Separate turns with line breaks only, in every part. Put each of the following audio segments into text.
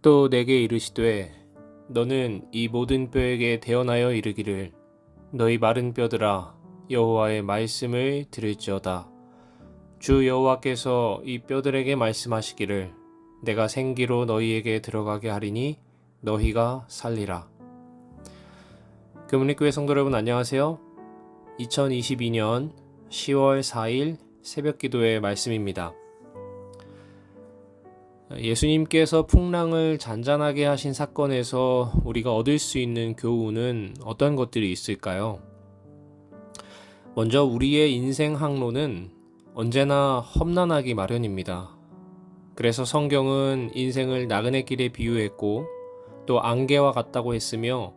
또 내게 이르시되 너는 이 모든 뼈에게 대언하여 이르기를 너희 마른 뼈들아 여호와의 말씀을 들을지어다. 주 여호와께서 이 뼈들에게 말씀하시기를 내가 생기로 너희에게 들어가게 하리니 너희가 살리라. 금은교회 성도 여러분 안녕하세요. 2022년 10월 4일 새벽기도의 말씀입니다. 예수님께서 풍랑을 잔잔하게 하신 사건에서 우리가 얻을 수 있는 교훈은 어떤 것들이 있을까요? 먼저 우리의 인생 항로는 언제나 험난하기 마련입니다. 그래서 성경은 인생을 나그네 길에 비유했고 또 안개와 같다고 했으며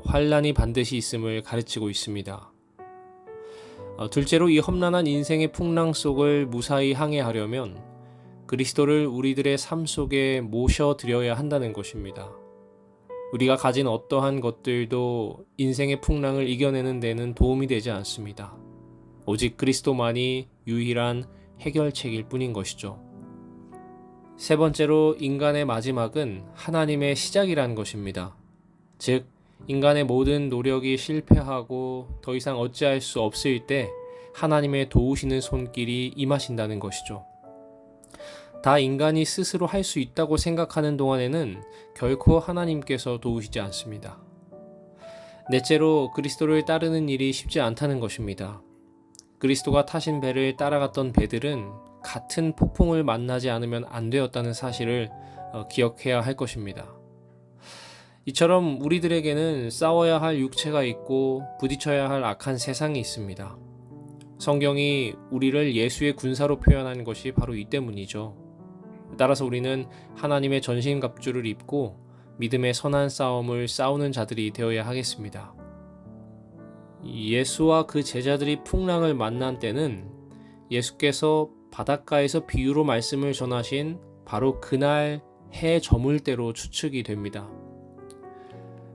환난이 반드시 있음을 가르치고 있습니다. 둘째로 이 험난한 인생의 풍랑 속을 무사히 항해하려면 그리스도를 우리들의 삶 속에 모셔드려야 한다는 것입니다. 우리가 가진 어떠한 것들도 인생의 풍랑을 이겨내는 데는 도움이 되지 않습니다. 오직 그리스도만이 유일한 해결책일 뿐인 것이죠. 세 번째로 인간의 마지막은 하나님의 시작이라는 것입니다. 즉, 인간의 모든 노력이 실패하고 더 이상 어찌할 수 없을 때 하나님의 도우시는 손길이 임하신다는 것이죠. 다 인간이 스스로 할 수 있다고 생각하는 동안에는 결코 하나님께서 도우시지 않습니다. 넷째로 그리스도를 따르는 일이 쉽지 않다는 것입니다. 그리스도가 타신 배를 따라갔던 배들은 같은 폭풍을 만나지 않으면 안 되었다는 사실을 기억해야 할 것입니다. 이처럼 우리들에게는 싸워야 할 육체가 있고 부딪혀야 할 악한 세상이 있습니다. 성경이 우리를 예수의 군사로 표현한 것이 바로 이 때문이죠. 따라서 우리는 하나님의 전신갑주를 입고 믿음의 선한 싸움을 싸우는 자들이 되어야 하겠습니다. 예수와 그 제자들이 풍랑을 만난 때는 예수께서 바닷가에서 비유로 말씀을 전하신 바로 그날 해 저물 때로 추측이 됩니다.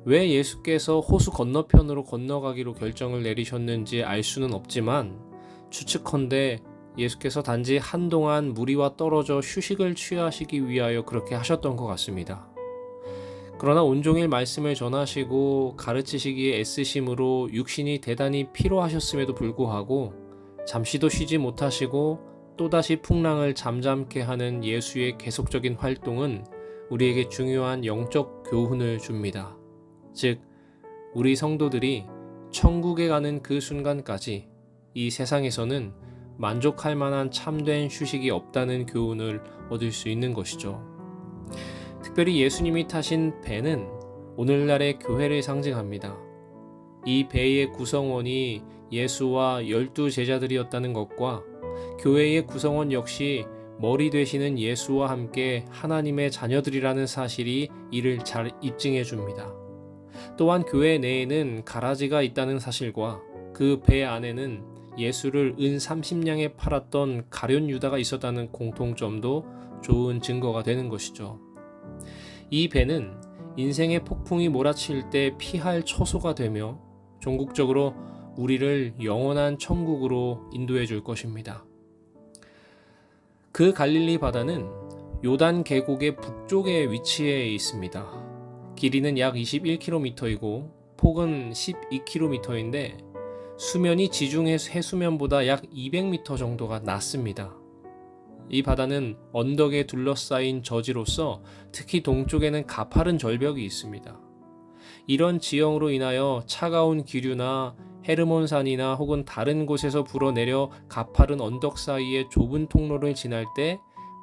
왜 예수께서 호수 건너편으로 건너가기로 결정을 내리셨는지 알 수는 없지만 추측컨대 예수께서 단지 한동안 무리와 떨어져 휴식을 취하시기 위하여 그렇게 하셨던 것 같습니다. 그러나 온종일 말씀을 전하시고 가르치시기에 애쓰심으로 육신이 대단히 피로하셨음에도 불구하고 잠시도 쉬지 못하시고 또다시 풍랑을 잠잠케 하는 예수의 계속적인 활동은 우리에게 중요한 영적 교훈을 줍니다. 즉, 우리 성도들이 천국에 가는 그 순간까지 이 세상에서는 만족할 만한 참된 휴식이 없다는 교훈을 얻을 수 있는 것이죠. 특별히 예수님이 타신 배는 오늘날의 교회를 상징합니다. 이 배의 구성원이 예수와 12 제자들이었다는 것과 교회의 구성원 역시 머리 되시는 예수와 함께 하나님의 자녀들이라는 사실이 이를 잘 입증해 줍니다. 또한 교회 내에는 가라지가 있다는 사실과 그 배 안에는 예수를 은 30냥에 팔았던 가룟 유다가 있었다는 공통점도 좋은 증거가 되는 것이죠. 이 배는 인생의 폭풍이 몰아칠 때 피할 처소가 되며 종국적으로 우리를 영원한 천국으로 인도해 줄 것입니다. 그 갈릴리 바다는 요단 계곡의 북쪽에 위치해 있습니다. 길이는 약 21km이고 폭은 12km인데 수면이 지중해 해수면보다 약 200m 정도가 낮습니다. 이 바다는 언덕에 둘러싸인 저지로서 특히 동쪽에는 가파른 절벽이 있습니다. 이런 지형으로 인하여 차가운 기류나 헤르몬산이나 혹은 다른 곳에서 불어내려 가파른 언덕 사이의 좁은 통로를 지날 때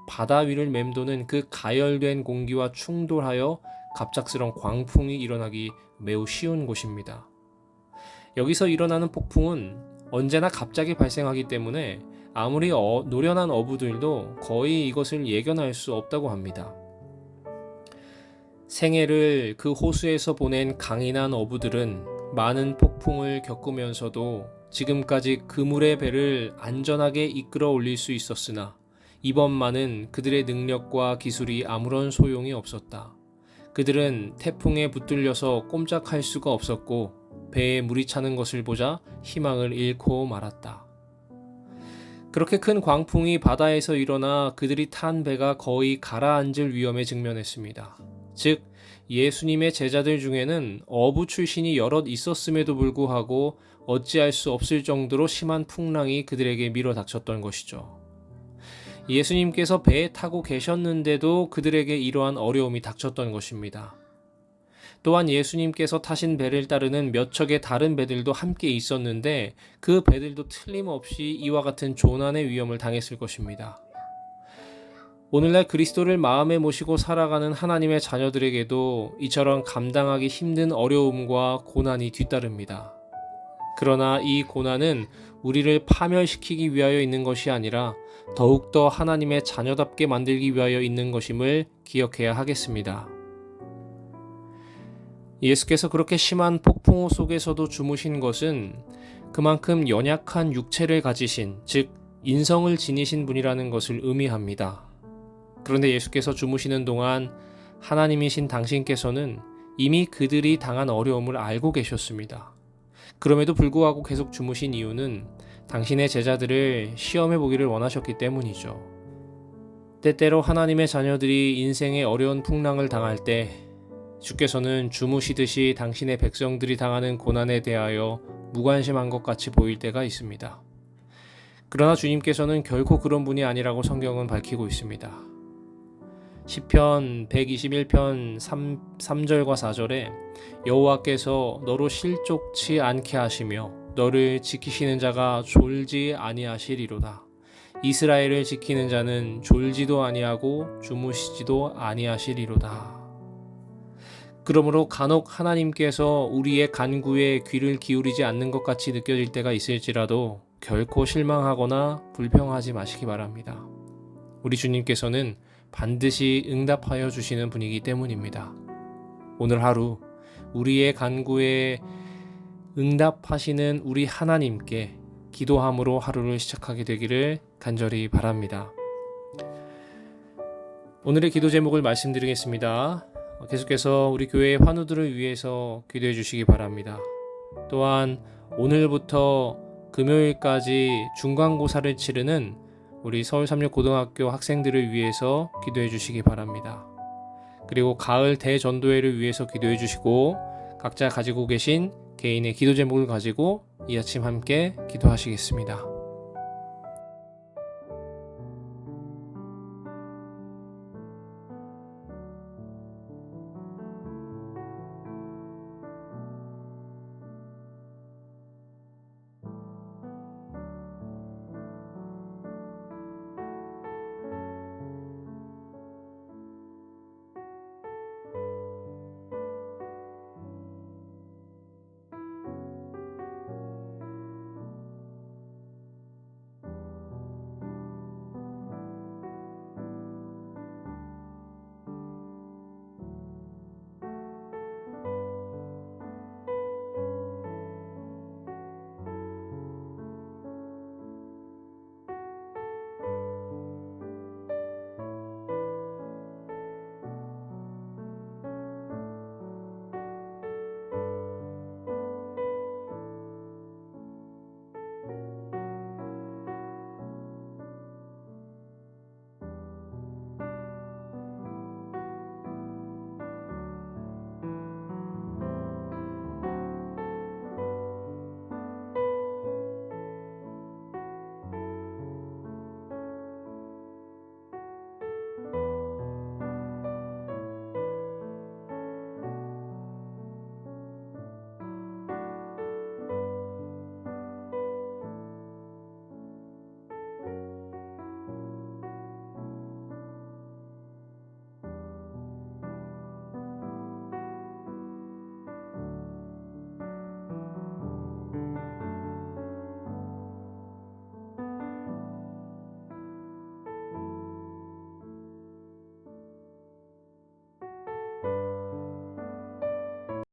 바다 위를 맴도는 그 가열된 공기와 충돌하여 갑작스런 광풍이 일어나기 매우 쉬운 곳입니다. 여기서 일어나는 폭풍은 언제나 갑자기 발생하기 때문에 아무리 노련한 어부들도 거의 이것을 예견할 수 없다고 합니다. 생애를 그 호수에서 보낸 강인한 어부들은 많은 폭풍을 겪으면서도 지금까지 그물의 배를 안전하게 이끌어 올릴 수 있었으나 이번만은 그들의 능력과 기술이 아무런 소용이 없었다. 그들은 태풍에 붙들려서 꼼짝할 수가 없었고 배에 물이 차는 것을 보자 희망을 잃고 말았다. 그렇게 큰 광풍이 바다에서 일어나 그들이 탄 배가 거의 가라앉을 위험에 직면했습니다. 즉, 예수님의 제자들 중에는 어부 출신이 여럿 있었음에도 불구하고 어찌할 수 없을 정도로 심한 풍랑이 그들에게 밀어닥쳤던 것이죠. 예수님께서 배에 타고 계셨는데도 그들에게 이러한 어려움이 닥쳤던 것입니다. 또한 예수님께서 타신 배를 따르는 몇 척의 다른 배들도 함께 있었는데 그 배들도 틀림없이 이와 같은 조난의 위험을 당했을 것입니다. 오늘날 그리스도를 마음에 모시고 살아가는 하나님의 자녀들에게도 이처럼 감당하기 힘든 어려움과 고난이 뒤따릅니다. 그러나 이 고난은 우리를 파멸시키기 위하여 있는 것이 아니라 더욱더 하나님의 자녀답게 만들기 위하여 있는 것임을 기억해야 하겠습니다. 예수께서 그렇게 심한 폭풍우 속에서도 주무신 것은 그만큼 연약한 육체를 가지신, 즉 인성을 지니신 분이라는 것을 의미합니다. 그런데 예수께서 주무시는 동안 하나님이신 당신께서는 이미 그들이 당한 어려움을 알고 계셨습니다. 그럼에도 불구하고 계속 주무신 이유는 당신의 제자들을 시험해 보기를 원하셨기 때문이죠. 때때로 하나님의 자녀들이 인생의 어려운 풍랑을 당할 때 주께서는 주무시듯이 당신의 백성들이 당하는 고난에 대하여 무관심한 것 같이 보일 때가 있습니다. 그러나 주님께서는 결코 그런 분이 아니라고 성경은 밝히고 있습니다. 시편 121편 3절과 4절에 여호와께서 너로 실족치 않게 하시며 너를 지키시는 자가 졸지 아니하시리로다. 이스라엘을 지키는 자는 졸지도 아니하고 주무시지도 아니하시리로다. 그러므로 간혹 하나님께서 우리의 간구에 귀를 기울이지 않는 것 같이 느껴질 때가 있을지라도 결코 실망하거나 불평하지 마시기 바랍니다. 우리 주님께서는 반드시 응답하여 주시는 분이기 때문입니다. 오늘 하루 우리의 간구에 응답하시는 우리 하나님께 기도함으로 하루를 시작하게 되기를 간절히 바랍니다. 오늘의 기도 제목을 말씀드리겠습니다. 계속해서 우리 교회의 환우들을 위해서 기도해 주시기 바랍니다. 또한 오늘부터 금요일까지 중간고사를 치르는 우리 서울삼육고등학교 학생들을 위해서 기도해 주시기 바랍니다. 그리고 가을 대전도회를 위해서 기도해 주시고 각자 가지고 계신 개인의 기도 제목을 가지고 이 아침 함께 기도하시겠습니다.